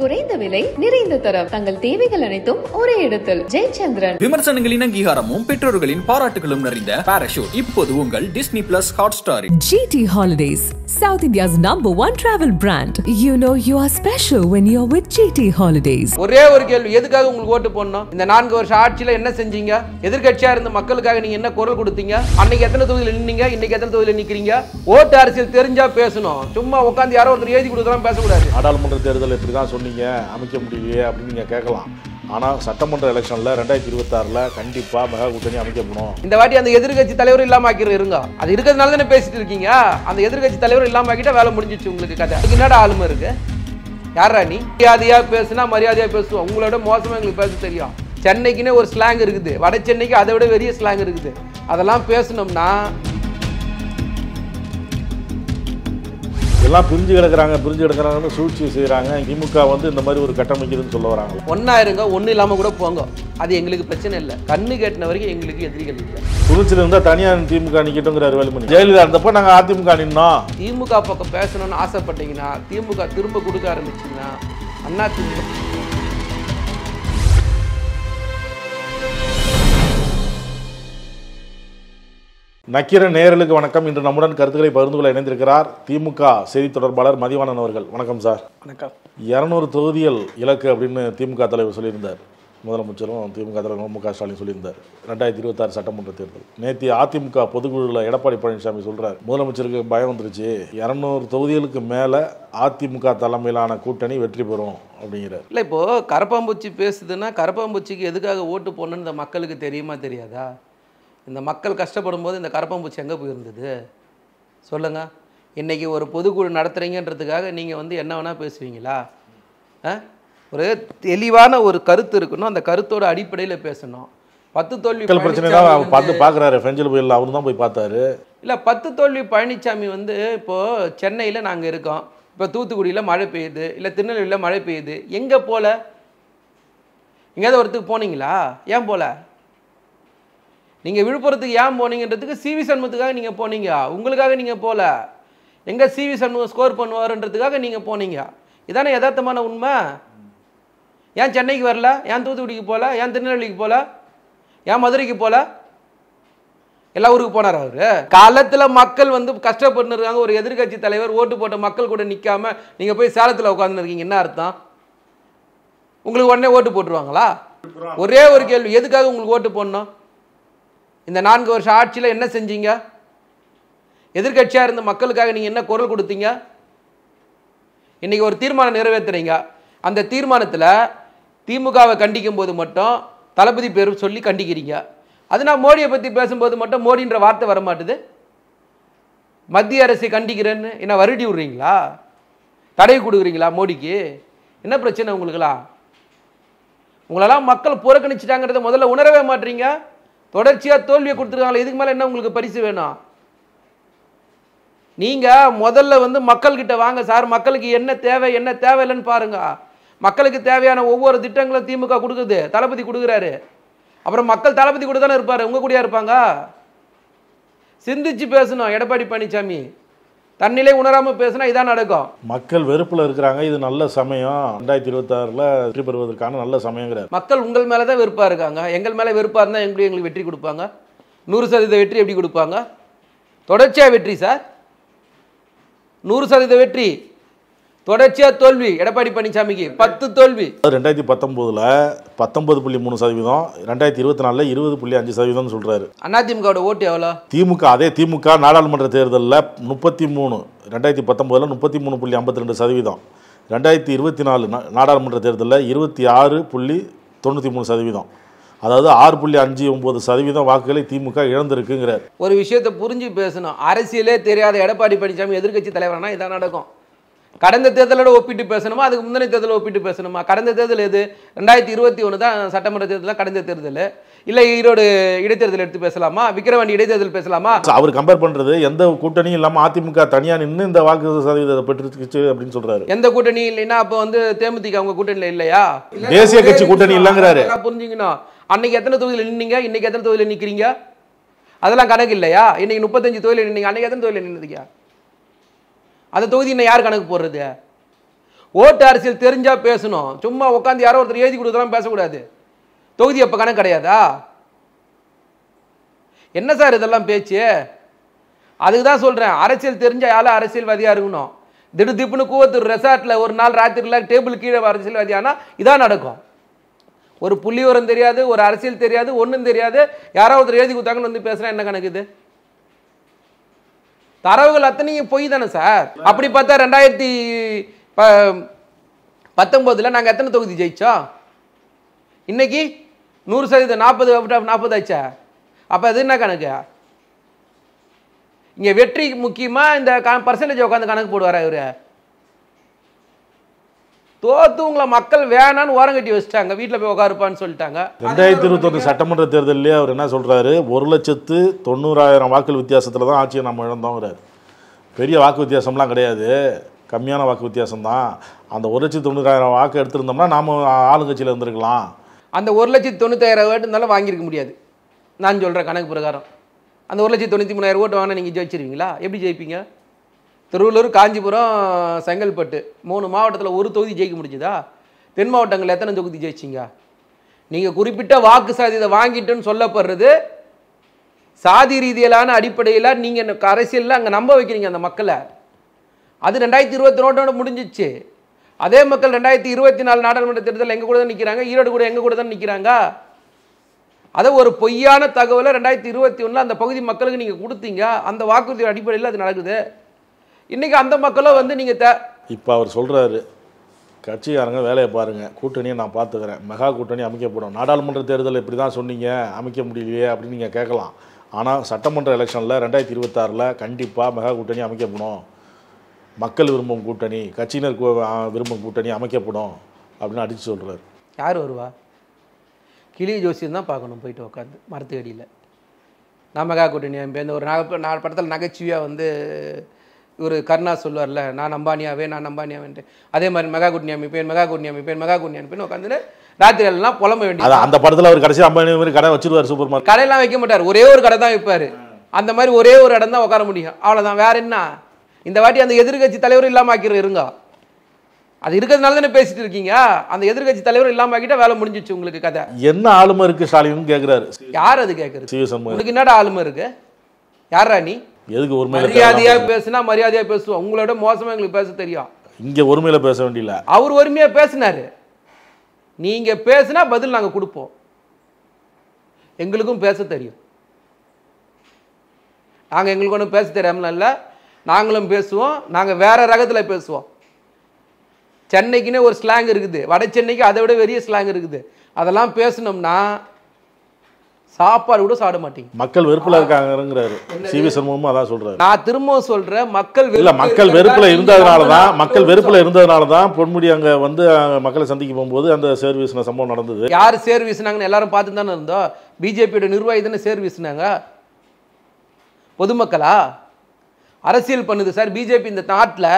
குறைந்த விலை நிறைந்த தரம் தங்கள் தேவைகள் அனைத்தும் ஒரே இடத்தில் ஜெயச்சந்திரன். விமர்சனங்களின் அங்கீகாரமும் பெற்றோர்களின் பாராட்டுகளும் நிறைந்த பாராஷூட் இப்போது உங்கள் Disney plus Hotstar. GT Holidays, South India's #1 travel brand. You know you are special when you're with GT Holidays. ஒரே ஒரு கேள்வி, எதுக்காக உங்களுக்கு ஓட்டு போடணும்? இந்த 4 வருஷ ஆட்சியில என்ன செஞ்சீங்க? எதிர்க்கட்சியா இருந்த மக்களுக்காக நீங்க என்ன குரல் கொடுத்தீங்க? அன்னைக்கு எத்தனை தொகுதியில் நின்னீங்க? இன்னைக்கு எத்தனை தொகுதியில் நிக்கிறீங்க? ஓட்டு அரசியல் தெரிஞ்சா பேசணும். சும்மா உட்கார்ந்து யாரோ ஒருத்தர் எழுதி கொடுக்கலாம் பேசக்கூடாது. நாடாளுமன்ற தேர்தல் இப்படிதான் சொன்னீங்க, அமைக்க முடியலையே அப்படின்னு நீங்க கேட்கலாம். ஆனால் சட்டமன்ற எலெக்ஷனில் 2026 கண்டிப்பாக மெகா கூட்டணி அமைக்கப்படும். இந்த வாட்டி அந்த எதிர்கட்சி தலைவர் இல்லாம ஆக்கிருங்க. அது இருக்கிறதுனால தானே பேசிட்டு இருக்கீங்க. அந்த எதிர்கட்சி தலைவர் இல்லாம ஆக்கிட்டா வேலை முடிஞ்சிச்சு உங்களுக்கு. கதை அதுக்கு என்னடா ஆளுமை இருக்கு? யாரா நீ? மரியாதையா பேசுனா மரியாதையா பேசுவோம். உங்களோட மோசமா எங்களுக்கு பேச தெரியும். சென்னைக்குன்னே ஒரு ஸ்லாங் இருக்குது, வட சென்னைக்கு அதை விட பெரிய ஸ்லாங் இருக்குது. அதெல்லாம் பேசணும்னா எல்லாம் பிரிஞ்சு கிடக்கிறாங்கன்னு சூழ்ச்சி செய்கிறாங்க. திமுக இந்த மாதிரி ஒரு கட்டமைக்குதுன்னு சொல்ல வராங்க. ஒன்னா இருங்க, ஒன்றும் இல்லாமல் கூட போங்க, அது எங்களுக்கு பிரச்சனை இல்லை. கண்ணு கேட்டின வரைக்கும் எங்களுக்கு எதிரிகள் இல்லை. துணிச்சல் இருந்தால் தனியாக திமுக நிற்கட்டுங்கிறாரு வேலுமணி. ஜெயலலிதா இருந்தப்போ நாங்கள் அதிமுக நின்னோம். திமுக பக்கம் பேசணும்னு ஆசைப்பட்டீங்கன்னா, திமுக திரும்ப கொடுக்க ஆரம்பிச்சிங்கன்னா அண்ணா திமுக நக்கீர நேயர்களுக்கு வணக்கம். இன்று நம்முடன் கருத்துக்களை பகிர்ந்து கொள்ள இணைந்திருக்கிறார் திமுக செய்தி தொடர்பாளர் மதிவாணன் அவர்கள். வணக்கம் சார். வணக்கம். 200 தொகுதிகள் இலக்கு அப்படின்னு திமுக தலைவர் சொல்லியிருந்தார். முதலமைச்சரும் திமுக தலைவர் மு க ஸ்டாலின் சொல்லியிருந்தார். 2026 சட்டமன்ற தேர்தல் நேற்று அதிமுக பொதுக்குழுவில் எடப்பாடி பழனிசாமி சொல்கிறார், முதலமைச்சருக்கு பயம் வந்துருச்சு, 200 தொகுதிகளுக்கு மேலே அதிமுக தலைமையிலான கூட்டணி வெற்றி பெறும் அப்படிங்கிறார். இல்லை, இப்போது கரப்பாம்பூச்சி பேசுதுன்னா கரப்பாம்பூச்சிக்கு எதுக்காக ஓட்டு போடணுன்னு இந்த மக்களுக்கு தெரியுமா தெரியாதா? இந்த மக்கள் கஷ்டப்படும் போது இந்த கரப்பாம்பூச்சி எங்கே போயிருந்தது சொல்லுங்கள்? இன்றைக்கி ஒரு பொதுக்குழு நடத்துகிறீங்கன்றதுக்காக நீங்கள் என்ன வேணால் பேசுவீங்களா? ஒரு தெளிவான ஒரு கருத்து இருக்கணும், அந்த கருத்தோட அடிப்படையில் பேசணும். 10 தோல்வி பிரச்சனை தான் பார்த்து பார்க்குறாரு. ஃப்ரெஞ்சில் போயிடல, அவரு தான் போய் பார்த்தாரு. இல்லை, 10 தோல்வி பழனிசாமி இப்போது சென்னையில் நாங்கள் இருக்கோம், இப்போ தூத்துக்குடியில் மழை பெய்யுது, இல்லை திருநெல்வேலியில் மழை பெய்யுது, எங்கே போகல? எங்கேயாவது ஒருத்துக்கு போனீங்களா? ஏன் போகல? நீங்கள் விழுப்புரத்துக்கு ஏன் போனீங்கன்றதுக்கு சிவி சண்முகத்துக்காக நீங்கள் போனீங்க, உங்களுக்காக நீங்கள் போகல. எங்கே சிவி சண்முகம் ஸ்கோர் பண்ணுவாருன்றதுக்காக நீங்கள் போனீங்க. இதானே யதார்த்தமான உண்மை. ஏன் சென்னைக்கு வரல? ஏன் தூத்துக்குடிக்கு போகல? ஏன் திருநெல்வேலிக்கு போகல? ஏன் மதுரைக்கு போகல? எல்லா ஊருக்கு போனார் அவர். காலத்தில் மக்கள் கஷ்டப்பட்டு இருக்காங்க. ஒரு எதிர்கட்சி தலைவர் ஓட்டு போட்ட மக்கள் கூட நிற்காம நீங்கள் போய் சேலத்தில் உட்காந்துன்னு இருக்கீங்க. என்ன அர்த்தம்? உங்களுக்கு உடனே ஓட்டு போட்டுருவாங்களா? ஒரே ஒரு கேள்வி, எதுக்காக உங்களுக்கு ஓட்டு போடணும்? இந்த 4 வருஷ ஆட்சியில் என்ன செஞ்சீங்க? எதிர்கட்சியாக இருந்த மக்களுக்காக நீங்கள் என்ன குரல் கொடுத்தீங்க? இன்றைக்கி ஒரு தீர்மானம் நிறைவேற்றுறீங்க. அந்த தீர்மானத்தில் திமுகவை கண்டிக்கும் போது மட்டும் தளபதி பேர் சொல்லி கண்டிக்கிறீங்க. அது நான் மோடியை பற்றி பேசும்போது மட்டும் மோடின்ற வார்த்தை வர மாட்டுது. மத்திய அரசை கண்டிக்கிறேன்னு என்ன வருடி விடுறீங்களா? தடை கொடுக்குறீங்களா மோடிக்கு? என்ன பிரச்சனை உங்களுக்குலாம்? உங்களெல்லாம் மக்கள் புறக்கணிச்சிட்டாங்கிறத முதல்ல உணரவே மாட்டீங்க. தொடர்ச்சியாக தோல்வியை கொடுத்துருக்காங்களே, இதுக்கு மேலே என்ன உங்களுக்கு பரிசு வேணும்? நீங்கள் முதல்ல மக்கள்கிட்ட வாங்க சார், மக்களுக்கு என்ன தேவை என்ன தேவையில்லைன்னு பாருங்க. மக்களுக்கு தேவையான ஒவ்வொரு திட்டங்களும் திமுக கொடுக்குது, தளபதி கொடுக்குறாரு. அப்புறம் மக்கள் தளபதி கூட தானே இருப்பார், உங்கள் கூடயா இருப்பாங்க? சிந்திச்சு பேசணும் எடப்பாடி பழனிசாமி. தன்னிலை உணராமல் பேசினா இதான் நடக்கும். மக்கள் வெறுப்பில் இருக்கிறாங்க. இது நல்ல சமயம், 2026 வெற்றி பெறுவதற்கான நல்ல சமயங்கிறார். மக்கள் உங்கள் மேலே தான் வெறுப்பாக இருக்காங்க. எங்கள் மேலே வெறுப்பாக இருந்தால் எங்களுக்கு வெற்றி கொடுப்பாங்க? 100% வெற்றி எப்படி கொடுப்பாங்க? தொடர்ச்சியாக வெற்றி சார், 100% வெற்றி. தொடர்ச்சியாக தோல்வி எடப்பாடி பழனிசாமிக்கு 10 தோல்வி. 2019 19.3%, 2024 20.5% சொல்றாரு. அதிமுக ஓட்டு எவ்வளோ? திமுக நாடாளுமன்ற தேர்தலில் 33, 2019 33.52%, 2024 நாடாளுமன்ற தேர்தலில் 26.93%, அதாவது 6.59% வாக்குகளை திமுக இழந்திருக்குங்கிறார். ஒரு விஷயத்தை புரிஞ்சு பேசணும். அரசியலே தெரியாத எடப்பாடி பழனிசாமி எதிர்கட்சி தலைவர்னா இதான் நடக்கும். கடந்த தேர்தலோட ஒப்பிட்டு பேசணுமா, அதுக்கு முந்தைய தேர்தலை ஒப்பிட்டு பேசணுமா? கடந்த தேர்தல் எது? 2021 தான் சட்டமன்ற தேர்தல் கடந்த தேர்தல். இல்லை ஈரோடு இடைத்தேர்தல் எடுத்து பேசலாமா? விக்கிரவாண்டி இடைத்தேர்தல் பேசலாமா? அவர் கம்பேர் பண்றது எந்த கூட்டணியும் இல்லாமல் அதிமுக தனியாக நின்று இந்த வாக்கு சதவீதத்தை பெற்றுச்சு அப்படின்னு சொல்றாரு. எந்த கூட்டணி இல்லைன்னா அப்போ தேமுதிக அவங்க கூட்டணியில் இல்லையா? தேசிய கட்சி கூட்டணி இல்லைங்கிறாரு. புரிஞ்சுக்கணும். அன்னைக்கு எத்தனை தொகுதியில் நின்னீங்க, இன்னைக்கு எத்தனை தொகுதியில் நிற்கிறீங்க? அதெல்லாம் கணக்கு இல்லையா? இன்னைக்கு 35 தொகுதியில் நின்னீங்க, அன்னைக்கு எத்தனை தொகுதியில் நின்றுங்க? அந்த தொகுதி இன்னும் யார் கணக்கு போடுறது? ஓட்டு அரசியல் தெரிஞ்சால் பேசணும். சும்மா உட்காந்து யாரோ ஒருத்தர் எழுதி கொடுக்கலாம் பேசக்கூடாது. தொகுதி அப்போ கணக்கு கிடையாதா? என்ன சார் இதெல்லாம் பேச்சு? அதுக்கு தான் சொல்கிறேன், அரசியல் தெரிஞ்ச யாரும் அரசியல்வாதியாக இருக்கணும். திடுதிப்புன்னு கூவத்தூர் ரெசார்ட்டில் ஒரு நாள் ராத்திரியில் டேபிள் கீழே அரசியல்வாதியானா இதான் நடக்கும். ஒரு புள்ளிவரம் தெரியாது, ஒரு அரசியல் தெரியாது, ஒன்றும் தெரியாது, யாராவது ஒருத்தர் எழுதி கொடுத்தாங்கன்னு வந்து பேசுகிறேன். என்ன கணக்கு இது? தரவுகள் அத்தனையும் பொய் தானே சார். அப்படி பார்த்தா 2019 நாங்கள் எத்தனை தொகுதி ஜெயிச்சோம்? இன்னைக்கு 100% 40 ஆச்சா? அப்போ அது என்ன கணக்கு? இங்கே வெற்றி முக்கியமாக இந்த பர்சன்டேஜ் உட்காந்து கணக்கு போடுவாரா இவர்? தோத்து உங்களை மக்கள் வேணான்னு ஓரங்கட்டி வச்சுட்டாங்க, வீட்டில் போய் உட்காருப்பான்னு சொல்லிட்டாங்க. 2021 சட்டமன்ற தேர்தலே அவர் என்ன சொல்கிறாரு, 1,90,000 வாக்கு வித்தியாசத்தில் தான் ஆட்சியை நம்ம இழந்தோங்கிறார். பெரிய வாக்கு வித்தியாசம்லாம் கிடையாது, கம்மியான வாக்கு வித்தியாசம் தான். அந்த 1,90,000 வாக்கு எடுத்திருந்தோம்னா நாம் ஆளுங்கட்சியில் இருந்திருக்கலாம். அந்த 1,90,000 ஓட்டு இருந்தாலும் வாங்கியிருக்க முடியாது. நான் சொல்கிற கணக்கு பிரகாரம் அந்த 1,93,000 ஓட்டு வாங்கினா நீங்கள் ஜெயிச்சிருவீங்களா? எப்படி ஜெயிப்பீங்க? திருவள்ளூர், காஞ்சிபுரம், செங்கல்பட்டு 3 மாவட்டத்தில் ஒரு தொகுதி ஜெயிக்க முடிஞ்சுதா? தென் மாவட்டங்கள் எத்தனை தொகுதி ஜெயிச்சிங்க? நீங்கள் குறிப்பிட்ட வாக்கு சாதியத்தை வாங்கிட்டுன்னு சொல்லப்படுறது சாதி ரீதியிலான அடிப்படையில் நீங்கள் அரசியலில் அங்கே நம்ப வைக்கிறீங்க அந்த மக்களை. அது 2022 முடிஞ்சிச்சு. அதே மக்கள் 2024 நாடாளுமன்ற தேர்தலில் எங்கள் கூட தான் நிற்கிறாங்க, ஈரோடு கூட எங்கள் கூட தான் நிற்கிறாங்க. அதை ஒரு பொய்யான தகவலை 2021 அந்த பகுதி மக்களுக்கு நீங்கள் கொடுத்தீங்க. அந்த வாக்குறுதி அடிப்படையில் அது நடக்குது. இன்றைக்கி அந்த மக்களும் வந்து நீங்கள் இப்போ அவர் சொல்கிறாரு, கட்சிக்காரங்க வேலையை பாருங்கள், கூட்டணியை நான் பார்த்துக்கிறேன், மெகா கூட்டணி அமைக்கப்படும். நாடாளுமன்ற தேர்தல் இப்படி தான் சொன்னீங்க, அமைக்க முடியலையே அப்படின்னு நீங்கள் கேட்கலாம். ஆனால் சட்டமன்ற எலெக்ஷனில் 2026 கண்டிப்பாக மெகா கூட்டணி அமைக்கப்படும், மக்கள் விரும்பும் கூட்டணி, கட்சியினர் விரும்பும் கூட்டணி அமைக்கப்படும் அப்படின்னு அடித்து சொல்கிறார். யார் வருவா? கிளி ஜோசியம் தான் பார்க்கணும் போயிட்டு உட்காந்து மரத்து அடியில். நான் மெகா கூட்டணி அமைப்பேன். இந்த ஒரு படத்தில் நகைச்சுவையாக வந்து ஒரு கருணா சொல்லுவார்ல, நான் அம்பானியாவேன்ட்டு, அதே மாதிரி மெகா கூட்டணி அமைப்பேன் உட்காந்து ராத்திரி எல்லாம் புலம்ப வேண்டியது. அந்த படத்தில் அவர் கடைசி அம்பானி மாதிரி கடை வச்சிருவார். சூப்பர் மார்க்கெட் கடையெல்லாம் வைக்க மாட்டார், ஒரே ஒரு கடை தான் வைப்பார். அந்த மாதிரி ஒரே ஒரு இடம் தான் உட்கார முடியும், அவ்வளோதான். வேற என்ன? இந்த வாட்டி அந்த எதிர்கட்சி தலைவர் இல்லாமல் ஆக்கிற இருங்க. அது இருக்கிறதுனால தானே பேசிட்டு இருக்கீங்க. அந்த எதிர்கட்சி தலைவர் இல்லாமல் ஆக்கிட்டா வேலை முடிஞ்சிச்சு உங்களுக்கு. கதை என்ன ஆளுமை இருக்கு ஸ்டாலின் கேட்குறாரு. யார் அது கேட்குறது? உங்களுக்கு என்னடா ஆளுமை இருக்கு? யாரா நீ? எதுக்கு ஒரு மரியாதையாக பேசுனா மரியாதையாக பேசுவோம். உங்களோட மோசமாக எங்களுக்கு பேச தெரியும். இங்கே ஒருமையில பேச வேண்டியல. அவர் ஒருமையாக பேசினாரு. நீங்கள் பேசுனா பதில் நாங்கள் கொடுப்போம். எங்களுக்கும் பேச தெரியும். நாங்கள் எங்களுக்கு ஒன்றும் பேச தெரியாமல் இல்லை, நாங்களும் பேசுவோம். நாங்கள் வேற ரகத்தில் பேசுவோம். சென்னைக்குன்னே ஒரு ஸ்லாங் இருக்குது, வட சென்னைக்கு அதை விட பெரிய ஸ்லாங் இருக்குது. அதெல்லாம் பேசணும்னா சாப்பாடு கூட சாப்பிட மாட்டீங்க. மக்கள் வெறுப்புல இருக்காங்கிறாரு சிவி சண்முகமும் அதான் சொல்றாரு. நான் திரும்பவும் சொல்றேன், மக்கள் வெறுப்புல இருந்ததுனால தான் பொன்முடி அங்க வந்து மக்களை சந்திக்க போகும்போது அந்த சர்வீஸ் சம்பவம் நடந்தது. யார் சர்வீஸ்னாங்கன்னு எல்லாரும் பார்த்து தானே இருந்தோம். பிஜேபியோட நிர்வாகி தானே சர்வீஸ்னாங்க. பொதுமக்களா அரசியல் பண்ணுது சார் பிஜேபி. இந்த நாட்டில்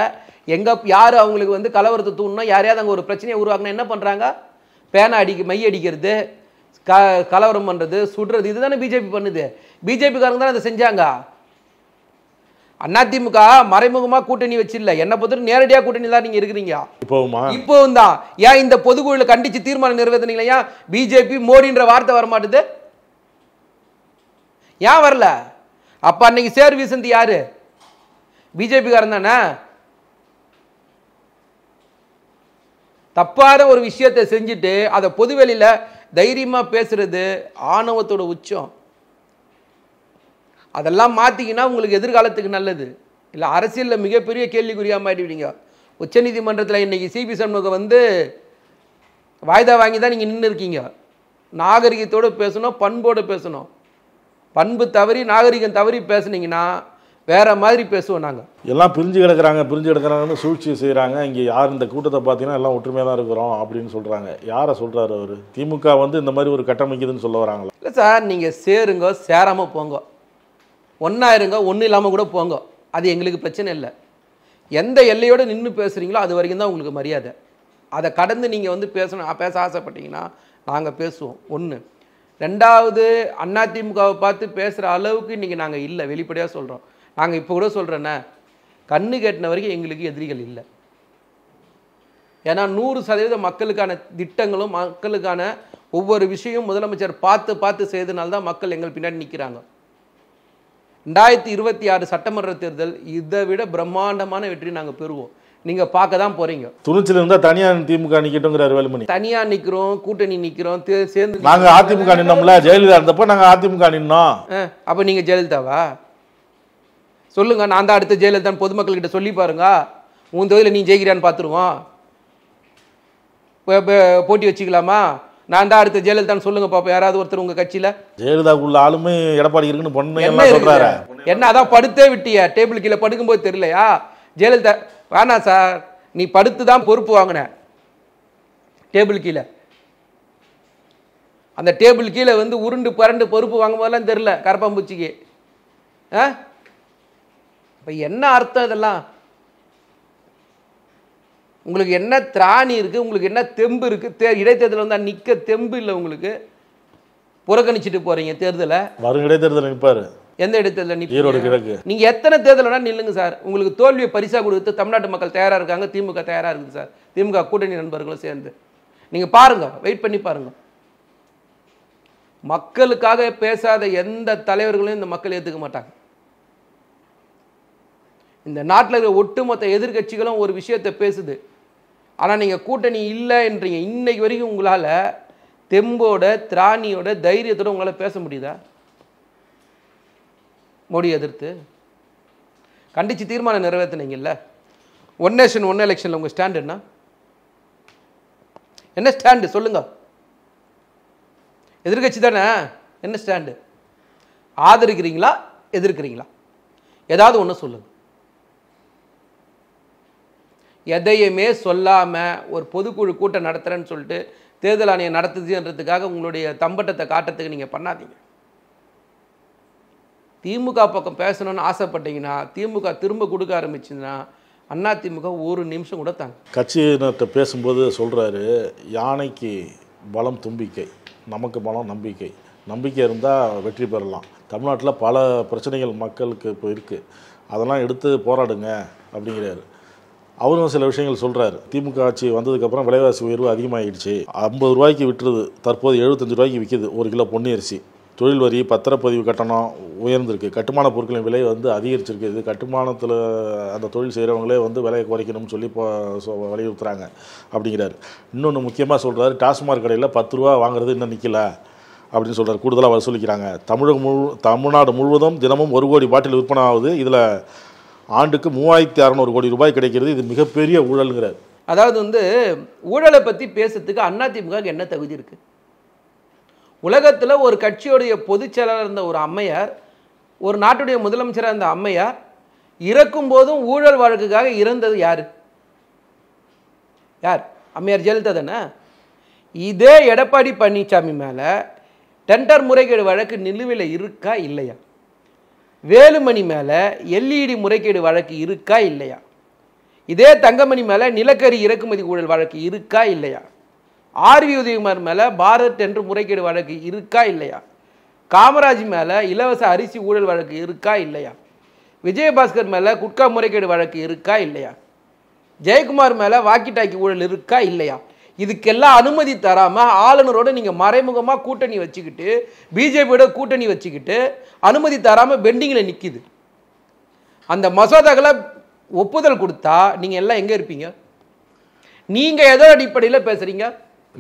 எங்க யார் அவங்களுக்கு வந்து கலவரத்தை தூண்டணும், யாரையாவது அங்கே ஒரு பிரச்சனையை உருவாக்கணும், என்ன பண்றாங்க? பேனை மை அடிக்கிறது, கலவரம் பண்ணுறது, சுடுறது, இதுதானே பிஜேபி பண்ணுது. பிஜேபிக்காரங்க தானே அதை செஞ்சாங்க. அதிமுக மறைமுகமாக கூட்டணி வச்சில்ல, என்னை பொறுத்த நேரடியாக கூட்டணி தான் நீங்கள் இருக்கிறீங்க. இப்போவும் தான். ஏன் இந்த பொதுக்குழுவில் கண்டித்து தீர்மானம் நிறைவேற்றினீங்களா? ஏன் பிஜேபி மோடின்ற வார்த்தை வரமாட்டுது? ஏன் வரல? அப்போ அன்னைக்கு சேர்வீசந்தி யாரு? பிஜேபிக்காரன் தானே. தப்பான ஒரு விஷயத்தை செஞ்சுட்டு அதை பொதுவெளியில் தைரியமாக பேசுறது ஆணவத்தோட உச்சம். அதெல்லாம் மாற்றிக்கினா உங்களுக்கு எதிர்காலத்துக்கு நல்லது. இல்லை அரசியலில் மிகப்பெரிய கேள்விக்குறியாக மாட்டிவிடுங்க. உச்சநீதிமன்றத்தில் இன்றைக்கி சிபி சண்முகம் வந்து வாய்தா வாங்கி தான் நீங்கள் நின்று இருக்கீங்க. நாகரிகத்தோடு பேசணும், பண்போடு பேசணும். பண்பு தவறி நாகரிகம் தவறி பேசுனீங்கன்னா வேற மாதிரி பேசுவோம். நாங்கள் எல்லாம் பிரிஞ்சு கிடக்கிறாங்கன்னு சூழ்ச்சி செய்கிறாங்க. இங்கே யார் இந்த கூட்டத்தை பார்த்தீங்கன்னா எல்லாம் ஒற்றுமையாக தான் இருக்கிறோம் அப்படின்னு சொல்கிறாங்க. யாரை சொல்கிறாரு அவர்? திமுக வந்து இந்த மாதிரி ஒரு கட்டமைக்குதுன்னு சொல்ல வராங்களா? இல்லை சார், நீங்கள் சேருங்க, சேராமல் போங்க, ஒன்றா இருங்க, ஒன்றும் இல்லாமல் கூட போங்க, அது எங்களுக்கு பிரச்சனை இல்லை. எந்த எல்லையோடு நின்று பேசுகிறீங்களோ அது வரைக்கும் தான் உங்களுக்கு மரியாதை. அதை கடந்து நீங்கள் வந்து பேச ஆசைப்பட்டீங்கன்னா நாங்கள் பேசுவோம். ஒன்று. ரெண்டாவது, அதிமுகவை பார்த்து பேசுகிற அளவுக்கு இன்றைக்கி நாங்கள் இல்லை, வெளிப்படையாக சொல்கிறோம். நாங்கள் இப்போ கூட சொல்கிறேன்னே, கண்ணு கேட்டின வரைக்கும் எங்களுக்கு எதிரிகள் இல்லை. ஏன்னா 100% மக்களுக்கான திட்டங்களும் மக்களுக்கான ஒவ்வொரு விஷயம் முதலமைச்சர் பார்த்து செய்தனால தான் மக்கள் எங்கள் பின்னாடி நிற்கிறாங்க. 2026 சட்டமன்ற தேர்தல் இதை விட பிரம்மாண்டமான வெற்றி நாங்கள் பெறுவோம். நீங்கள் பார்க்க தான் போகிறீங்க. துணிச்சல் இருந்தால் தனியாக திமுக நிற்கட்டுங்கிறார் வேலுமணி. தனியாக நிற்கிறோம், கூட்டணி நிற்கிறோம், சேர்ந்து நாங்கள் அதிமுக நின்னோம்ல, ஜெயலலிதா இருந்தப்போ நாங்கள் அதிமுக நின்னோம். அப்போ நீங்கள் ஜெயலலிதாவா? சொல்லுங்க, நான் தான் அடுத்த ஜெயலலிதான் பொதுமக்கள்கிட்ட சொல்லி பாருங்க. உன் தொகுதியில் நீ ஜெயிக்கிறான்னு பார்த்துருவோம். போட்டி வச்சுக்கலாமா? நான் தான் அடுத்த ஜெயலலிதான்னு சொல்லுங்க பாப்பா. யாராவது ஒருத்தர் உங்க கட்சியில ஜெயலலிதாவுக்குள்ள ஆளுமே எடப்பாடி இருக்குன்னு பொண்ணு சொல்றாரு. என்ன அதான் படுத்தே விட்டிய? டேபிள் கீழே படுக்கும்போது தெரியலையா? ஜெயலலிதா வேணா சார், நீ படுத்து தான் பொறுப்பு வாங்கின. டேபிள் கீழே, அந்த டேபிள் கீழே வந்து உருண்டு பரண்டு பொறுப்பு வாங்கும் போதெல்லாம் தெரியல கரப்பாம்பூச்சிக்கு. இப்போ என்ன அர்த்தம் இதெல்லாம்? உங்களுக்கு என்ன திராணி இருக்குது? உங்களுக்கு என்ன தெம்பு இருக்குது? இடைத்தேர்தல் வந்தால் நிற்க தெம்பு இல்லை உங்களுக்கு. புறக்கணிச்சிட்டு போகிறீங்க தேர்தலை. வரும் இடைத்தேர்தல் நிற்பாரு. எந்த இடைத்தேர்தல் நிற்பீங்க? நீங்கள் எத்தனை தேர்தல் வேணால் நில்லுங்க சார். உங்களுக்கு தோல்வியை பரிசாக கொடுத்து தமிழ்நாட்டு மக்கள் தயாராக இருக்காங்க. திமுக தயாராக இருக்குது சார். திமுக கூட்டணி நண்பர்களும் சேர்ந்து நீங்கள் பாருங்கள், வெயிட் பண்ணி பாருங்கள். மக்களுக்காக பேசாத எந்த தலைவர்களையும் இந்த மக்கள் ஏற்றுக்க மாட்டாங்க. இந்த நாட்டில் இருக்கிற ஒட்டுமொத்த எதிர்கட்சிகளும் ஒரு விஷயத்தை பேசுது. ஆனால் நீங்கள் கூட்டணி இல்லைன்றீங்க. இன்னைக்கு வரைக்கும் உங்களால் தெம்போட, திராணியோட, தைரியத்தோடு உங்களால் பேச முடியுதா? மோடி எதிர்த்து கண்டித்து தீர்மானம் நிறைவேற்றினீங்கல்ல. ஒன் நேஷன் ஒன் எலெக்ஷனில் உங்கள் ஸ்டாண்டு என்ன ஸ்டாண்டு சொல்லுங்க? எதிர்கட்சி தானே, என்ன ஸ்டாண்டு? ஆதரிக்கிறீங்களா, எதிர்க்கிறீங்களா? ஏதாவது ஒன்று சொல்லுங்க. எதையுமே சொல்லாமல் ஒரு பொதுக்குழு கூட்டம் நடத்துகிறேன்னு சொல்லிட்டு தேர்தல் ஆணையம் நடத்துதுன்றதுக்காக உங்களுடைய தம்பட்டத்தை காட்டுறதுக்கு நீங்கள் பண்ணாதீங்க. திமுக பக்கம் பேசணும்னு ஆசைப்பட்டீங்கன்னா, திமுக திரும்ப கொடுக்க ஆரம்பிச்சுன்னா அண்ணா திமுக ஒரு நிமிஷம் கூட தாங்க. கட்சியினர்கிட்ட பேசும்போது சொல்கிறாரு, யானைக்கு பலம் தும்பிக்கை, நமக்கு பலம் நம்பிக்கை. நம்பிக்கை இருந்தால் வெற்றி பெறலாம். தமிழ்நாட்டில் பல பிரச்சனைகள் மக்களுக்கு இப்போ இருக்குது, அதெல்லாம் எடுத்து போராடுங்க அப்படிங்கிறாரு. அவரும் சில விஷயங்கள் சொல்கிறாரு. திமுக ஆட்சி வந்ததுக்கப்புறம் விலைவாசி உயர்வு அதிகமாகிடுச்சு. 50 ரூபாய்க்கு விட்டுருது, தற்போது 75 ரூபாய்க்கு விற்கிது 1 கிலோ பொன்னி அரிசி. தொழில் வரி, பத்திரப்பதிவு கட்டணம் உயர்ந்திருக்கு. கட்டுமான பொருட்களின் விலை வந்து அதிகரிச்சிருக்கு. இது கட்டுமானத்தில் அந்த தொழில் செய்கிறவங்களே வந்து விலையை குறைக்கணும்னு சொல்லி வலியுறுத்துறாங்க அப்படிங்கிறாரு. இன்னொன்று முக்கியமாக சொல்கிறாரு, டாஸ்மாக் கடையில் 10 ரூபா வாங்குறது இன்னும் நிற்கல அப்படின்னு சொல்கிறார். கூடுதலாக வசூலிக்கிறாங்க. தமிழ்நாடு முழுவதும் தினமும் 1 கோடி பாட்டில் விற்பனை ஆகுது. இதில் ஆண்டுக்கு 3600 கோடி ரூபாய் கிடைக்கிறது. இது மிகப்பெரிய ஊழலுங்கிறார். அதாவது வந்து ஊழலை பற்றி பேசுறதுக்கு அதிமுக என்ன தகுதி இருக்குது? உலகத்தில் ஒரு கட்சியோடைய பொதுச் செயலாளர் இருந்த ஒரு அம்மையார், ஒரு நாட்டுடைய முதலமைச்சராக இருந்த அம்மையார் இறக்கும் போதும் ஊழல் வழக்குக்காக இறந்தது யார்? அம்மையார் ஜெயலலிதா தானே. இதே எடப்பாடி பழனிசாமி மேலே டெண்டர் முறைகேடு வழக்கு நிலுவையில் இருக்கா இல்லையா? வேலுமணி மேலே எல்இடி முறைகேடு வழக்கு இருக்கா இல்லையா? இதே தங்கமணி மேலே நிலக்கரி இறக்குமதி ஊழல் வழக்கு இருக்கா இல்லையா? ஆர்வி உதயகுமார் மேலே பாரத் என்று முறைகேடு வழக்கு இருக்கா இல்லையா? காமராஜ் மேலே இலவச அரிசி ஊழல் வழக்கு இருக்கா இல்லையா? விஜயபாஸ்கர் மேலே குட்கா முறைகேடு வழக்கு இருக்கா இல்லையா? ஜெயக்குமார் மேலே வாக்கி டாக்கி ஊழல் இருக்கா இல்லையா? இதுக்கெல்லாம் அனுமதி தராமல் ஆளுநரோட நீங்கள் மறைமுகமாக கூட்டணி வச்சுக்கிட்டு, பிஜேபியோட கூட்டணி வச்சுக்கிட்டு அனுமதி தராமல் பெண்டிங்கில் நிற்கிது. அந்த மசோதாக்களை ஒப்புதல் கொடுத்தா நீங்கள் எல்லாம் எங்கே இருப்பீங்க? நீங்கள் எதோ அடிப்படையில் பேசுகிறீங்க?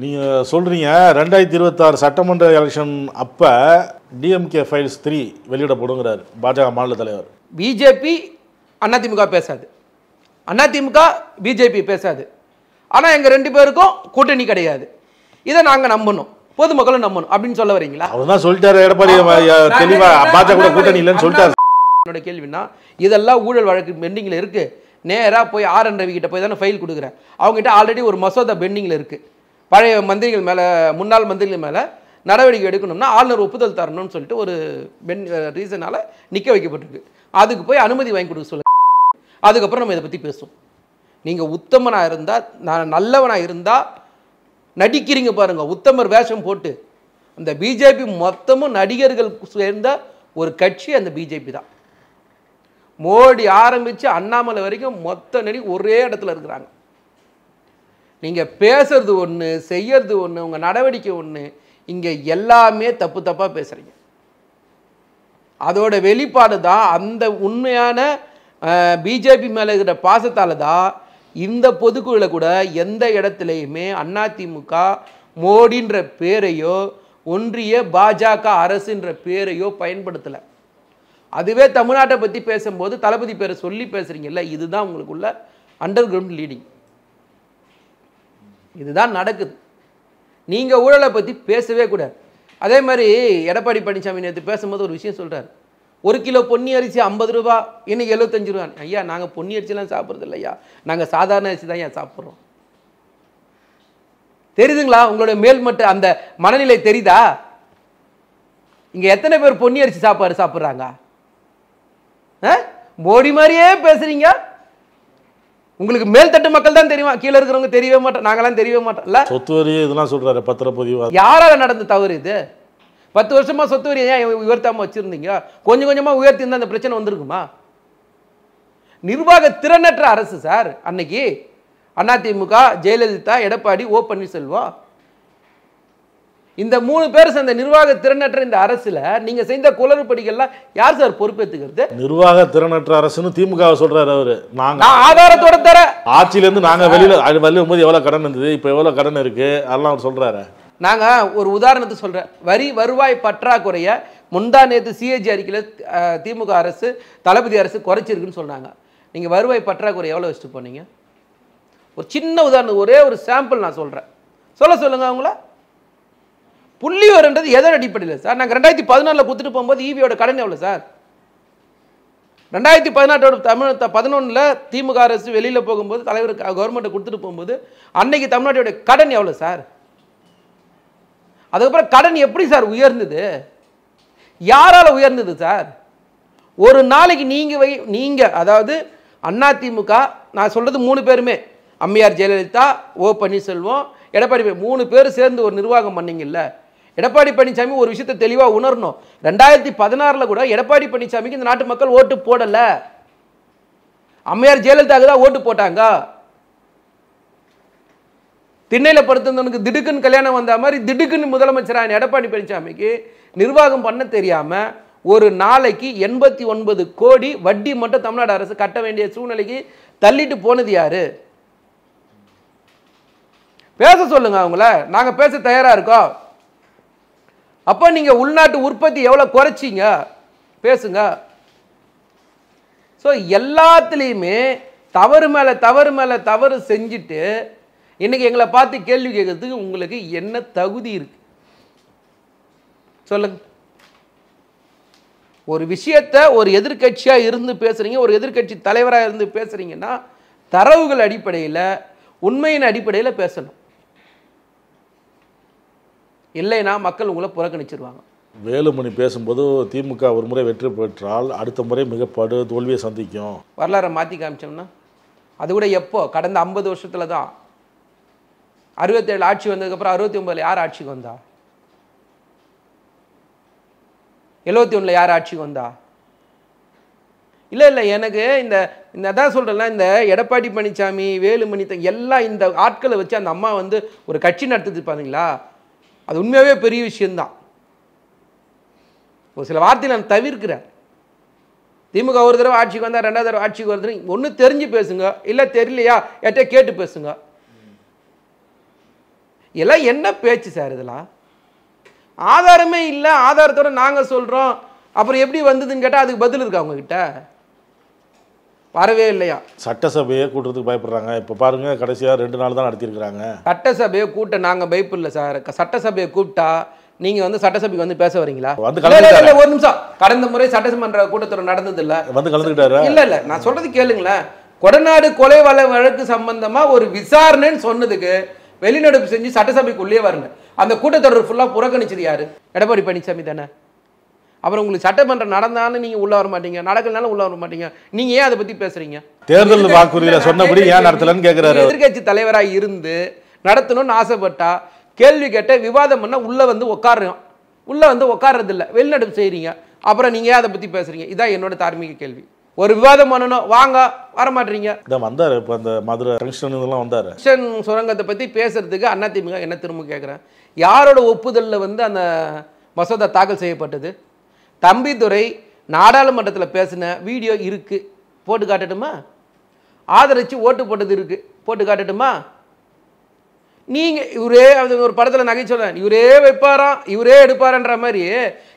நீங்கள் சொல்கிறீங்க 2026 சட்டமன்ற எலெக்ஷன் அப்போ டிஎம்கே ஃபைல்ஸ் 3 வெளியிடப்படுங்கிறார் பாஜக மாநில தலைவர். பிஜேபி அதிமுக பேசாது, அதிமுக பிஜேபி பேசாது. ஆனால் எங்கள் 2 பேருக்கும் கூட்டணி கிடையாது. இதை நாங்கள் நம்பணும், பொதுமக்களும் நம்பணும் அப்படின்னு சொல்ல வரீங்களா? அவர் தான் சொல்லிட்டாரு, எடப்பாடி தெளிவாக பாஜக கூட்டணி இல்லைன்னு சொல்லிட்டாரு. என்னோட கேள்வினா, இதெல்லாம் ஊழல் வழக்கு பெண்டிங்கில் இருக்குது. நேராக போய் ஆர்.என். ரவி கிட்ட போய் தானே ஃபைல் கொடுக்குறேன். அவங்ககிட்ட ஆல்ரெடி ஒரு மசோதா பெண்டிங்கில் இருக்குது. பழைய மந்திரிகள் மேலே, முன்னாள் மந்திரிகள் மேலே நடவடிக்கை எடுக்கணும்னா ஆளுநர் ஒப்புதல் தரணும்னு சொல்லிட்டு ஒரு ரீசனால் நிற்க வைக்கப்பட்டிருக்கு. அதுக்கு போய் அனுமதி வாங்கி கொடுக்க சொல்லுங்க. அதுக்கப்புறம் நம்ம இதை பற்றி பேசுவோம். நீங்கள் உத்தமனாக இருந்தால், நான் நல்லவனாக இருந்தால் நடிக்கிறீங்க பாருங்கள், உத்தமர் வேஷம் போட்டு. அந்த பிஜேபி மொத்தமும் நடிகர்கள் சேர்ந்த ஒரு கட்சி அந்த பிஜேபி தான். மோடி ஆரம்பித்து அண்ணாமலை வரைக்கும் மொத்த நடிகை ஒரே இடத்துல இருக்கிறாங்க. நீங்கள் பேசுறது ஒன்று, செய்யறது ஒன்று, உங்கள் நடவடிக்கை ஒன்று. இங்கே எல்லாமே தப்பு தப்பாக பேசுகிறீங்க. அதோட வெளிப்பாடு தான் அந்த உண்மையான பிஜேபி மேலே இருக்கிற பாசத்தால் தான் இந்த பொதுக்குழுவில் கூட எந்த இடத்துலையுமே அதிமுக மோடின்ற பேரையோ ஒன்றிய பாஜக அரசுன்ற பேரையோ பயன்படுத்தலை. அதுவே தமிழ்நாட்டை பற்றி பேசும்போது தளபதி பேரை சொல்லி பேசுகிறீங்கல்ல, இதுதான் உங்களுக்குள்ள அண்டர் கிரவுண்ட் லீடிங். இதுதான் நடக்குது. நீங்கள் ஊழலை பற்றி பேசவே கூடாது. அதே மாதிரி எடப்பாடி பழனிசாமி நேற்று பேசும்போது ஒரு விஷயம் சொல்கிறார். 1 கிலோ பொன்னி அரிசி 50 ரூபா, இன்னைக்கு 75 ரூபா. ஐயா, நாங்கள் பொன்னி அரிசிலாம் சாப்பிட்றது இல்லையா, நாங்கள் சாதாரண அரிசி தான் ஏன் சாப்பிட்றோம். தெரியுதுங்களா உங்களுடைய மேல்மட்ட அந்த மனநிலை தெரியுதா? இங்கே எத்தனை பேர் பொன்னி அரிசி சாப்பாடு சாப்பிட்றாங்க? மோடி மாதிரியே பேசுறீங்க. உங்களுக்கு மேல்தட்டு மக்கள் தான் தெரியுமா, கீழே இருக்கிறவங்க தெரியவே மாட்டோம், நாங்களாம் தெரியவே மாட்டோம்ல. சொத்து வரி இதெல்லாம் சொல்றாரு பத்திரப்பதிவு. யாரால நடந்த தவறு இது? 10 வருஷமா சொத்து வரி ஏன் உயர்த்தாம வச்சிருந்தீங்க? கொஞ்சம் கொஞ்சமா உயர்த்தி இருந்தா அந்த பிரச்சனை வந்திருக்குமா? நிர்வாக திறனற்ற அரசு சார். அன்னைக்கு அதிமுக, ஜெயலலிதா, எடப்பாடி, ஓ பன்னீர்செல்வம், இந்த 3 பேர் சேர்ந்த நிர்வாக திறனற்ற இந்த அரசுல நீங்க செய்த குளறுபடிகள்லாம் யார் சார் பொறுப்பேற்றுக்கிறது? நிர்வாக திறனற்ற அரசுன்னு திமுக சொல்றாரு அவரு. நாங்க ஆதாரத்தோட தர ஆட்சியில இருந்து நாங்க வெளியில வரும்போது எவ்வளவு கடன் இருந்தது, இப்ப எவ்வளவு கடன் இருக்கு, அதெல்லாம் அவர் சொல்றாரு. நாங்க ஒரு உதாரணத்தை சொல்றேன். வரி வருவாய் பற்றாக்குறைய முந்தா நேற்று சிஏஜி அறிக்கையில் திமுக அரசு, தளபதி அரசு குறைச்சிருக்குன்னு சொன்னாங்க. நீங்க வருவாய் பற்றாக்குறை எவ்வளவு வச்சுட்டு போனீங்க? ஒரு சின்ன உதாரணம், ஒரே ஒரு சாம்பிள் நான் சொல்றேன். சொல்லுங்க அவங்கள. புள்ளி வரன்றது எதன் அடிப்படையில் சார்? நாங்கள் 2014 கொடுத்துட்டு போகும்போது ஈவியோட கடன் எவ்வளோ சார்? 2018 திமுக அரசு வெளியில் போகும்போது தலைவர் கவர்மெண்ட்டை கொடுத்துட்டு போகும்போது அன்னைக்கு தமிழ்நாட்டோட கடன் எவ்வளோ சார்? அதுக்கப்புறம் கடன் எப்படி சார் உயர்ந்தது? யாரால உயர்ந்தது சார்? ஒரு நாளைக்கு நீங்க அதாவது அதிமுக, நான் சொல்றது 3 பேருமே, அம்மையார் ஜெயலலிதா, ஓ பன்னீர்செல்வம், எடப்பாடி, 3 பேர் சேர்ந்து ஒரு நிர்வாகம் பண்ணீங்கல்ல. எடப்பாடி பழனிசாமி ஒரு விஷயத்தை தெளிவாக உணரணும். 2016 கூட எடப்பாடி பழனிசாமிக்கு இந்த நாட்டு மக்கள் ஓட்டு போடல, அம்மையார் ஜெயலலிதாவுக்கு தான் ஓட்டு போட்டாங்க. திண்ணையில் படுத்தவனுக்கு திடுக்குன்னு கல்யாணம் வந்த மாதிரி திடுக்குன்னு முதலமைச்சரான எடப்பாடி பழனிசாமிக்கு நிர்வாகம் பண்ண தெரியாம ஒரு நாளைக்கு 89 கோடி வட்டி மட்டும் தமிழ்நாடு அரசு கட்ட வேண்டிய சூழ்நிலைக்கு தள்ளிட்டு போனது யாரு? பேச சொல்லுங்க அவங்கள. நாங்க பேச தயாரா இருக்கோம். அப்ப நீங்க உள்நாட்டு உற்பத்தி எவ்வளவு குறைச்சிங்க பேசுங்க. ஸோ எல்லாத்துலேயுமே தவறு மேல தவறு செஞ்சுட்டு இன்னைக்கு எங்களை பார்த்து கேள்வி கேட்கறதுக்கு உங்களுக்கு என்ன தகுதி இருக்கு சொல்லுங்க. ஒரு விஷயத்தை ஒரு எதிர்கட்சியா இருந்து பேசுறீங்க, ஒரு எதிர்கட்சி தலைவராக இருந்து பேசுறீங்கன்னா தரவுகள் அடிப்படையில், உண்மையின் அடிப்படையில் பேசணும். இல்லைன்னா மக்கள் உங்களை புறக்கணிச்சிருவாங்க. வேலுமணி பேசும்போது திமுக ஒரு முறை வெற்றி பெற்றால் அடுத்த முறை மிகப்படு தோல்வியை சந்திக்கும். வரலாறை மாற்றி காமிச்சோம்னா அது கூட எப்போ? கடந்த 50 வருஷத்துல தான். 67 ஆட்சி வந்ததுக்கப்புறம் 69 யார் ஆட்சிக்கு வந்தா? 71 யார் ஆட்சிக்கு வந்தா? இல்லை எனக்கு இந்த அதான் சொல்கிறேன்ல, இந்த எடப்பாடி பழனிசாமி, வேலுமணி எல்லாம் இந்த ஆட்களை வச்சு அந்த அம்மா வந்து ஒரு கட்சி நடத்துது பாருங்களா, அது உண்மையாகவே பெரிய விஷயம்தான். ஒரு சில வார்த்தையை நான் தவிர்க்கிறேன். திமுக ஒரு தடவை ஆட்சிக்கு வந்தால் 2வது தடவை ஆட்சிக்கு வருது, ஒன்று தெரிஞ்சு பேசுங்க, இல்லை தெரியலையா எட்ட கேட்டு பேசுங்க. எல்லாம் என்ன பேச்சு சார்? இதெல்லாம் ஆதாரமே இல்லை. ஆதாரத்தோட நாங்கள் சொல்கிறோம், அப்புறம் எப்படி வந்ததுன்னு கேட்டால் அதுக்கு பதில் இருக்கா உங்ககிட்ட? வரவே இல்லையா? சட்டசபையை கூட்டுறதுக்கு பயப்படுறாங்க. இப்போ பாருங்க, கடைசியாக 2 நாள் தான் நடத்தியிருக்கிறாங்க. சட்டசபையை கூட்ட நாங்கள் பயப்படல சார். சட்டசபையை கூப்பிட்டா நீங்க வந்து சட்டசபைக்கு வந்து பேச வரீங்களா? ஒரு நிமிஷம். கடந்த முறை சட்டமன்ற கூட்டத்தொடர் நடந்தது இல்ல, வந்து கலந்துக்கிட்டாரு. இல்ல நான் சொல்றது கேளுங்களேன். கொடநாடு கொலை வழக்கு சம்பந்தமா ஒரு விசாரணைன்னு சொன்னதுக்கு வெளிநடப்பு செஞ்சு சட்டசபைக்குள்ளே வரணும். அந்த கூட்டத்தொடர் ஃபுல்லா புறக்கணிச்சது யாரு? எடப்பாடி பழனிசாமி தானே. அப்புறம் உங்களுக்கு சட்டமன்றம் நடந்தாலும் நீங்க உள்ள வர மாட்டீங்க, நடக்கலனாலும் உள்ள வர மாட்டீங்க. நீங்க ஏன் அதை பத்தி பேசுறீங்க? தேர்தல் வாக்குறுதியில சொன்னபடி ஏன் நடத்தலன்னு கேக்குறாரு. எதிர்கட்சி தலைவராக இருந்து நடத்தணும்னு ஆசைப்பட்டா கேள்வி கேட்ட விவாதம் பண்ண உள்ள வந்து உட்காருறோம். உள்ள வந்து உட்கார்றது இல்லை, வெளிநடப்பு செய்றீங்க. அப்புறம் நீங்க ஏன் அதை பத்தி பேசுறீங்க? இதான் என்னோட தார்மீக கேள்வி. ஒரு விவாதம் பண்ணணும், வாங்க, வர மாட்டீங்க. வந்தார் இப்போ அந்த மதுரை ஜங்ஷன் இதெல்லாம் வந்தார். ஜங்ஷன் சுரங்கத்தை பற்றி பேசுறதுக்கு அதிமுக என்ன திரும்ப கேட்குறேன், யாரோட ஒப்புதலில் வந்து அந்த மசோதா தாக்கல் செய்யப்பட்டது? தம்பிதுரை நாடாளுமன்றத்தில் பேசின வீடியோ இருக்குது, போட்டு காட்டட்டுமா? ஆதரித்து ஓட்டு போட்டது இருக்குது, போட்டு காட்டட்டுமா? நீங்கள் இவரே ஒரு படத்தில் நகைச்சுவேன், இவரே வைப்பாராம் இவரே எடுப்பாரன்ற மாதிரி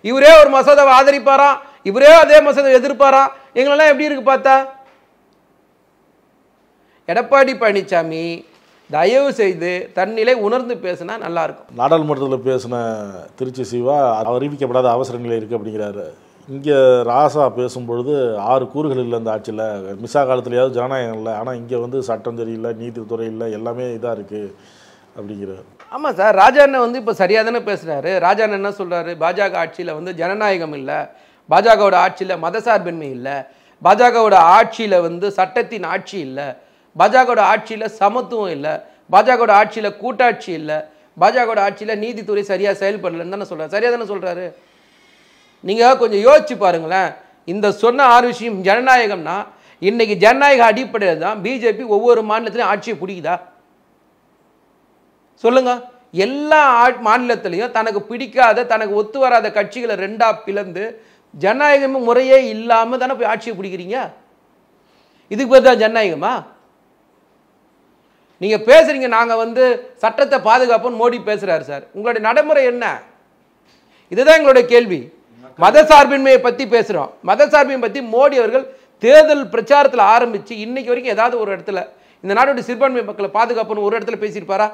இவரே ஒரு மசோதாவை ஆதரிப்பாராம், இவரே அதே மசோதாவை எதிர்ப்பாராம். எங்களெல்லாம் எப்படி இருக்கு பார்த்தா? எடப்பாடி பழனிசாமி தயவு செய்து தன்னிலை உணர்ந்து பேசினா நல்லா இருக்கும். நாடாளுமன்றத்தில் பேசின திருச்சி சிவா அறிவிக்கப்படாத அவசர நிலை இருக்குது அப்படிங்கிறாரு. இங்கே ராசா பேசும்பொழுது 6 கூறுகள் இல்லை இந்த ஆட்சியில், மிசா காலத்துலையாவது ஜனநாயகம் இல்லை, ஆனால் இங்கே வந்து சட்டம் சரியில்லை, நீதித்துறை இல்லை, எல்லாமே இதாக இருக்குது அப்படிங்கிறார். ஆமாம் சார், ராஜா அண்ணன் வந்து இப்போ சரியாக தானே பேசுகிறாரு. ராஜா அண்ணன் என்ன சொல்கிறாரு, பாஜக ஆட்சியில் வந்து ஜனநாயகம் இல்லை, பாஜகவோட ஆட்சியில் மதசார்பின்மை இல்லை, பாஜகவோட ஆட்சியில் வந்து சட்டத்தின் ஆட்சி இல்லை, பாஜகவோட ஆட்சியில் சமத்துவம் இல்லை, பாஜகவோட ஆட்சியில் கூட்டாட்சி இல்லை, பாஜகவோட ஆட்சியில் நீதித்துறை சரியாக செயல்படலைன்னு தானே சொல்கிறார். சரியாக தானே சொல்கிறாரு. நீங்கள் கொஞ்சம் யோசிச்சு பாருங்களேன். இந்த சொன்ன 6 விஷயம் ஜனநாயகம்னா, இன்னைக்கு ஜனநாயக அடிப்படையில் தான் பிஜேபி ஒவ்வொரு மாநிலத்திலையும் ஆட்சியை பிடிக்குதா சொல்லுங்க? எல்லா மாநிலத்திலையும் தனக்கு பிடிக்காத தனக்கு ஒத்து வராத கட்சிகளை 2ஆ பிளந்து ஜனநாயகம் முறையே இல்லாமல் தானே போய் ஆட்சியை பிடிக்கிறீங்க. இதுக்கு பேர் தான் ஜனநாயகமா? நீங்கள் பேசுறீங்க நாங்கள் வந்து சட்டத்தை பாதுகாப்போன்னு மோடி பேசுகிறாரு சார். உங்களுடைய நடைமுறை என்ன? இதுதான் எங்களுடைய கேள்வி. மதசார்பின்மையை பற்றி பேசுகிறோம். மதசார்பின்மை பற்றி மோடி அவர்கள் தேர்தல் பிரச்சாரத்தில் ஆரம்பித்து இன்னைக்கு வரைக்கும் ஏதாவது ஒரு இடத்துல இந்த நாட்டுடைய சிறுபான்மை மக்களை பாதுகாப்புன்னு ஒரு இடத்துல பேசியிருப்பாரா?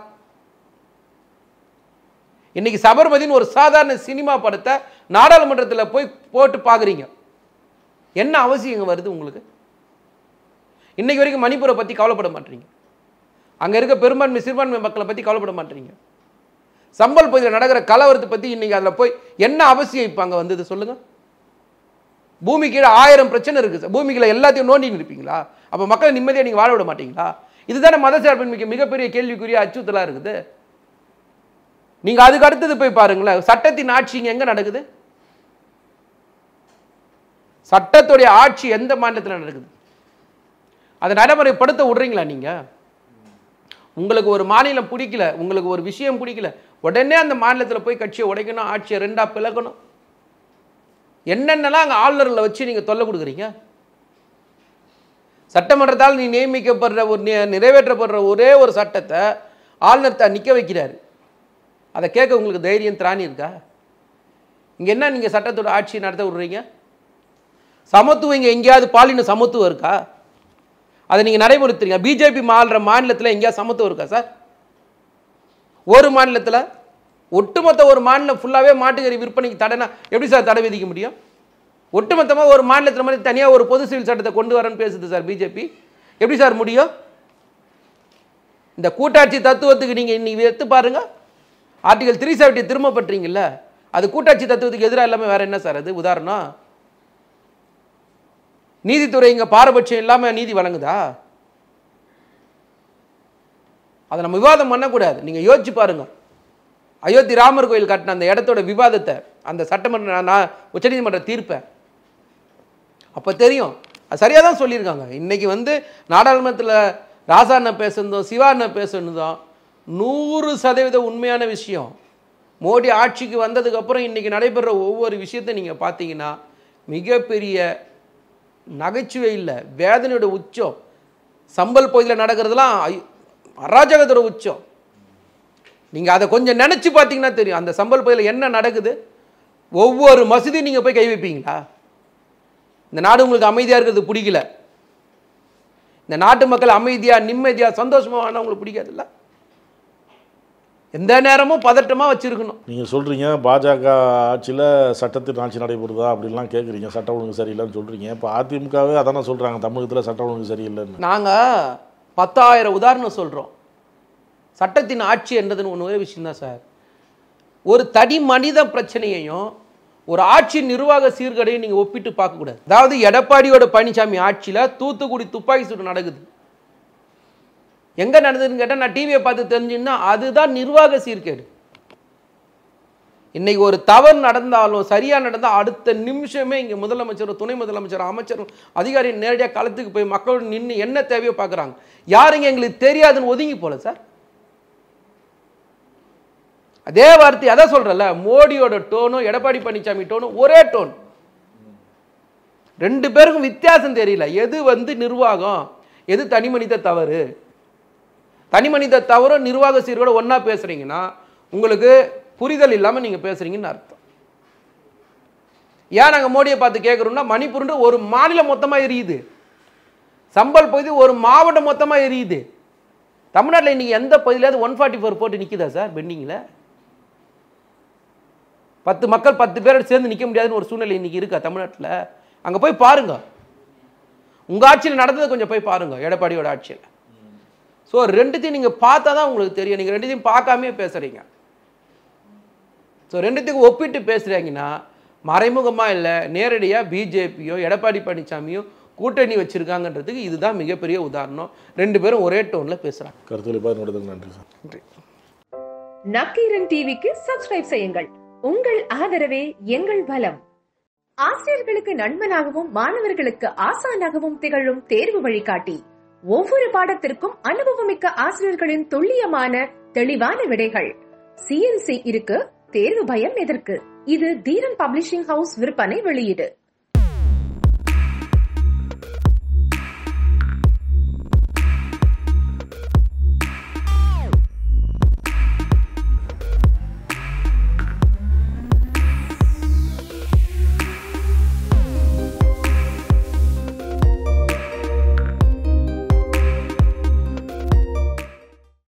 இன்னைக்கு சபர்மதின்னு ஒரு சாதாரண சினிமா படத்தை நாடாளுமன்றத்தில் போய் போட்டு பார்க்குறீங்க. என்ன அவசியம் வருது உங்களுக்கு? இன்னைக்கு வரைக்கும் மணிப்பூரை பற்றி கவலைப்பட மாட்டீங்க. அங்கே இருக்க பெரும்பான்மை சிறுபான்மை மக்களை பற்றி கவலைப்பட மாட்டீங்க. சம்பல் பகுதியில் நடக்கிற கலவரத்தை பற்றி இன்னைக்கு அதில் போய் என்ன அவசியம் இப்போ அங்கே வந்தது சொல்லுங்கள்? பூமி கீழே 1000 பிரச்சனை இருக்குது சார். பூமிக்குள்ள எல்லாத்தையும் நோண்டின்னு இருப்பீங்களா? அப்போ மக்களை நிம்மதியாக நீங்கள் வாழ விட மாட்டீங்களா? இதுதானே மதசார்பின்மைக்கு மிகப்பெரிய கேள்விக்குரிய அச்சுறுத்தலாக இருக்குது. நீங்கள் அதுக்கு அடுத்தது போய் பாருங்களேன், சட்டத்தின் ஆட்சி இங்கே எங்கே நடக்குது? சட்டத்துடைய ஆட்சி எந்த மாநிலத்தில் நடக்குது? அதை நடைமுறைப்படுத்த விடுறீங்களா நீங்கள்? உங்களுக்கு ஒரு மாநிலம் பிடிக்கல, உங்களுக்கு ஒரு விஷயம் பிடிக்கல, உடனே அந்த மாநிலத்தில் போய் கட்சியை உடைக்கணும், ஆட்சியை 2ஆ பிளக்கணும். என்னென்னலாம் அங்கே ஆளுநர்களை வச்சு நீங்கள் தொல்லை கொடுக்குறீங்க? சட்டமன்றத்தால் நீ நியமிக்கப்படுற ஒரு நிறைவேற்றப்படுற ஒரே ஒரு சட்டத்தை ஆளுநர் நிற்க வைக்கிறாரு. அதை கேட்க உங்களுக்கு தைரியம் திராணி இருக்கா? இங்கே என்ன நீங்கள் சட்டத்தோட ஆட்சி நடத்த விடுறீங்க? சமத்துவம் இங்கே எங்கேயாவது பாலின சமத்துவம் இருக்கா? அதை நீங்கள் நடைமுறைத்துறீங்க. பிஜேபி ஆள்ற மாநிலத்தில் எங்கேயாவது சமத்துவம் இருக்கா சார்? ஒரு மாநிலத்தில் ஒட்டுமொத்த ஒரு மாநிலம் ஃபுல்லாகவே மாட்டுக்கறி விற்பனைக்கு தடைனா எப்படி சார் தடை விதிக்க முடியும்? ஒட்டுமொத்தமாக ஒரு மாநிலத்தில் மாதிரி தனியாக ஒரு பொது சிவில் சட்டத்தை கொண்டு வரேன்னு பேசுது சார் பிஜேபி. எப்படி சார் முடியும்? இந்த கூட்டாட்சி தத்துவத்துக்கு நீங்கள் இன்னைக்கு எடுத்து பாருங்க. ஆர்டிகல் 370 திரும்ப பண்றீங்கல்ல, அது கூட்டாட்சி தத்துவத்துக்கு எதிராக இல்லாமல் வேற என்ன சார் அது? உதாரணம், நீதித்துறை இங்கே பாரபட்சம் இல்லாமல் நீதி வழங்குதா? அதை நம்ம விவாதம் பண்ணக்கூடாது. நீங்கள் யோசிச்சு பாருங்க. அயோத்தி ராமர் கோயில் கட்டின அந்த இடத்தோட விவாதத்தை, அந்த சட்டமன்ற உச்சநீதிமன்ற தீர்ப்பை அப்போ தெரியும். அது சரியாக தான் சொல்லியிருக்காங்க. இன்னைக்கு வந்து நாடாளுமன்றத்தில் ராசாண்ண பேசுனதும் சிவாண்ண பேசுனதும் 100% உண்மையான விஷயம். மோடி ஆட்சிக்கு வந்ததுக்கப்புறம் இன்றைக்கி நடைபெற ஒவ்வொரு விஷயத்தை நீங்கள் பார்த்தீங்கன்னா மிகப்பெரிய நகைச்சுவை இல்லை, வேதனையோட உச்சம். சம்பல் பகுதியில் நடக்கிறதுலாம் அராஜகத்தோட உச்சம். நீங்கள் அதை கொஞ்சம் நினச்சி பார்த்தீங்கன்னா தெரியும் அந்த சம்பல் பகுதியில் என்ன நடக்குது. ஒவ்வொரு மசூதியும் நீங்கள் போய் கை வைப்பீங்களா? இந்த நாடு உங்களுக்கு அமைதியாக இருக்கிறது பிடிக்கல, இந்த நாட்டு மக்கள் அமைதியாக நிம்மதியாக சந்தோஷமாக ஆனால் உங்களுக்கு பிடிக்காதுல்ல. எந்த நேரமும் பதட்டமாக வச்சுருக்கணும். நீங்கள் சொல்கிறீங்க பாஜக ஆட்சியில் சட்டத்தின் ஆட்சி நடைபெறுதா அப்படின்லாம் கேட்குறீங்க, சட்டம் ஒழுங்கு சரியில்லைன்னு சொல்கிறீங்க. இப்போ அதிமுகவே அதானே சொல்கிறாங்க, தமிழகத்தில் சட்டம் ஒழுங்கு சரியில்லைன்னு. நாங்கள் 10,000 உதாரணம் சொல்கிறோம். சட்டத்தின் ஆட்சி என்றதுன்னு ஒன்று விஷயம் தான் சார். ஒரு தனி மனித பிரச்சனையையும் ஒரு ஆட்சி நிர்வாக சீர்கடையும் நீங்கள் ஒப்பிட்டு பார்க்கக்கூடாது. அதாவது எடப்பாடியோட பழனிசாமி ஆட்சியில் தூத்துக்குடி துப்பாக்கி சூடு நடக்குது. எங்கே நடந்ததுன்னு கேட்டால் நான் டிவியை பார்த்து தெரிஞ்சுன்னா அதுதான் நிர்வாக சீர்கேடு. இன்னைக்கு ஒரு தவறு நடந்தாலும் சரியா நடந்தால் அடுத்த நிமிஷமே இங்கே முதலமைச்சர், துணை முதலமைச்சர், அமைச்சர், அதிகாரி நேரடியாக களத்துக்கு போய் மக்களோடு நின்று என்ன தேவையோ பார்க்குறாங்க. யாருங்க எங்களுக்கு தெரியாதுன்னு ஒதுங்கி போல சார். அதே வார்த்தை அதான் சொல்றல, மோடியோட டோனும் எடப்பாடி பழனிசாமி டோனும் ஒரே டோன். 2 பேருக்கும் வித்தியாசம் தெரியல. எது நிர்வாகம், எது தனி மனித தவறு. தனி மனித தவறும் நிர்வாக சீர்கோட ஒன்னா பேசுறீங்கன்னா உங்களுக்கு புரிதல் இல்லாமல் நீங்கள் பேசுறீங்கன்னு அர்த்தம். ஏன் நாங்கள் மோடியை பார்த்து கேட்குறோம்னா, மணிப்பூர் ஒரு மாநிலம் மொத்தமாக எரியுது, சம்பல் பகுதி ஒரு மாவட்டம் மொத்தமாக எரியுது. தமிழ்நாட்டில் இன்னைக்கு எந்த பகுதியிலாவது 144 போட்டு நிற்குதா சார் பெண்டிங்கில்? 10 மக்கள் 10 பேரோட சேர்ந்து நிற்க முடியாதுன்னு ஒரு சூழ்நிலை இன்னைக்கு இருக்கா தமிழ்நாட்டில்? அங்கே போய் பாருங்க, உங்கள் ஆட்சியில் நடந்ததை கொஞ்சம் போய் பாருங்க, எடப்பாடியோட ஆட்சியில். ஸோ ரெண்டுத்தையும் நீங்கள் பார்த்தா தான் உங்களுக்கு தெரியும். நீங்கள் ரெண்டுத்தையும் பார்க்காமே பேசுகிறீங்க. ஸோ ரெண்டுத்துக்கும் ஒப்பிட்டு பேசுகிறாங்கன்னா மறைமுகமாக இல்லை, நேரடியாக பிஜேபியோ எடப்பாடி பழனிசாமியோ கூட்டணி வச்சிருக்காங்கன்றதுக்கு இதுதான் மிகப்பெரிய உதாரணம். 2 பேரும் ஒரே டோனில் பேசுகிறாங்க. கருத்துக்களை பார்த்து நன்றி சார். நன்றி. நக்கீரன் டிவிக்கு சப்ஸ்கிரைப் செய்யுங்கள். உங்கள் ஆதரவே எங்கள் பலம். ஆசிரியர்களுக்கு நண்பனாகவும் மாணவர்களுக்கு ஆசானாகவும் திகழும் தேர்வு வழிகாட்டி. ஒவ்வொரு பாடத்திற்கும் அனுபவமிக்க ஆசிரியர்களின் துல்லியமான தெளிவான விடைகள். CNC இருக்கு, தேர்வு பயம் எதற்கு? இது தீரன் பப்ளிஷிங் ஹவுஸ் விற்பனை வெளியீடு.